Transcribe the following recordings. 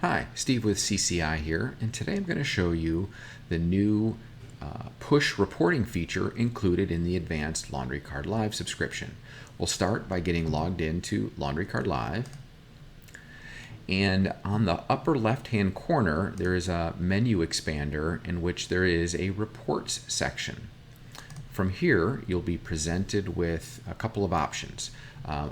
Hi, Steve with CCI here, and today I'm going to show you the new push reporting feature included in the Advanced Laundry Card Live subscription. We'll start by getting logged into Laundry Card Live, and on the upper left-hand corner there is a menu expander in which there is a Reports section. From here, you'll be presented with a couple of options.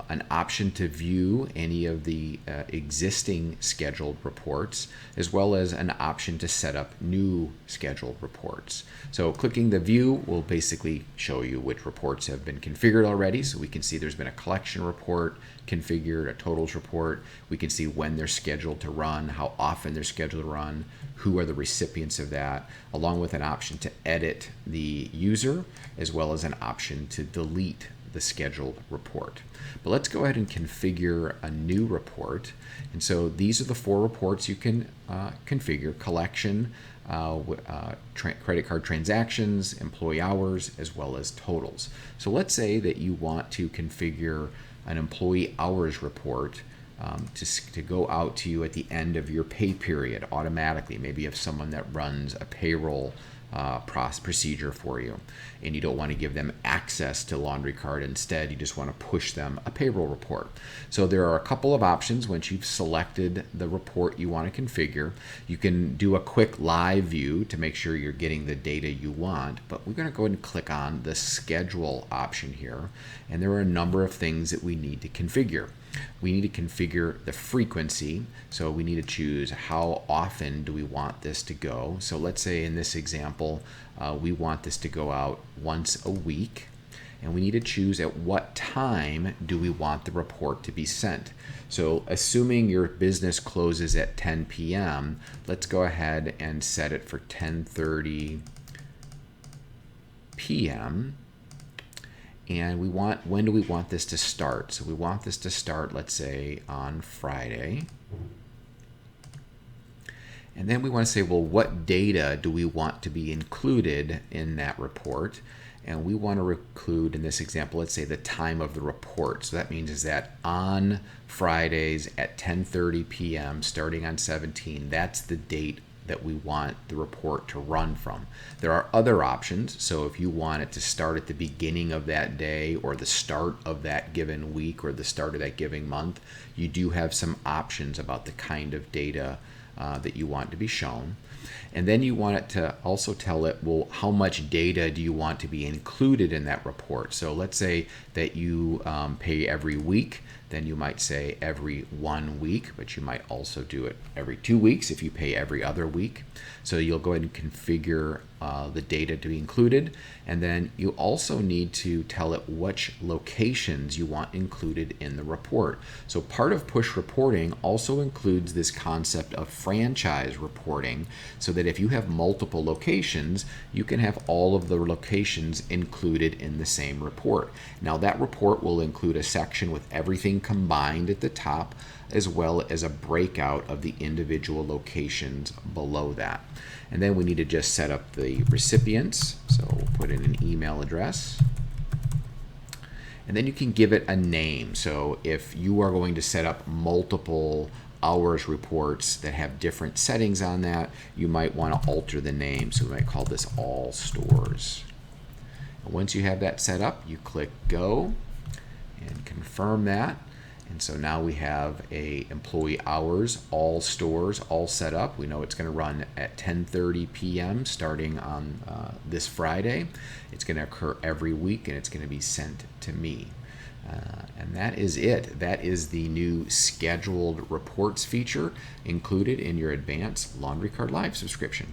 An option to view any of the existing scheduled reports, as well as an option to set up new scheduled reports. So clicking the view will basically show you which reports have been configured already. So we can see there's been a collection report configured, a totals report. We can see when they're scheduled to run, how often they're scheduled to run, who are the recipients of that, along with an option to edit the user, as well as an option to delete the scheduled report. But let's go ahead and configure a new report. And so these are the four reports you can configure: collection, credit card transactions, employee hours, as well as totals. So let's say that you want to configure an employee hours report to go out to you at the end of your pay period automatically. Maybe you have someone that runs a payroll procedure for you, and you don't want to give them access to Laundry Card. Instead, you just want to push them a payroll report. So there are a couple of options. Once you've selected the report you want to configure, you can do a quick live view to make sure you're getting the data you want, but we're going to go ahead and click on the schedule option here, and there are a number of things that we need to configure. We need to configure the frequency, so we need to choose how often do we want this to go. So let's say in this example, we want this to go out once a week, and we need to choose at what time do we want the report to be sent. So assuming your business closes at 10 p.m., let's go ahead and set it for 10:30 p.m. And we want, when do we want this to start? So we want this to start, let's say, on Friday. And then we want to say, well, what data do we want to be included in that report? And we want to include, in this example, let's say the time of the report. So that means is that on Fridays at 10:30 p.m., starting on 17, that's the date that we want the report to run from. There are other options. So if you want it to start at the beginning of that day, or the start of that given week, or the start of that given month, you do have some options about the kind of data that you want to be shown. And then you want it to also tell it, well, how much data do you want to be included in that report? So let's say that you pay every week, then you might say every 1 week, but you might also do it every 2 weeks if you pay every other week. So you'll go ahead and configure the data to be included, and then you also need to tell it which locations you want included in the report. So part of push reporting also includes this concept of franchise reporting, so that if you have multiple locations, you can have all of the locations included in the same report. Now that report will include a section with everything combined at the top, as well as a breakout of the individual locations below that. And then we need to just set up the recipients. So we'll put in an email address. And then you can give it a name. So if you are going to set up multiple hours reports that have different settings on that, you might want to alter the name. So we might call this All Stores. And once you have that set up, you click Go and confirm that. And so now we have a employee hours, all stores, all set up. We know it's going to run at 10:30 p.m. starting on this Friday. It's going to occur every week, and it's going to be sent to me. And that is it. That is the new scheduled reports feature included in your Advanced Laundry Card Live subscription.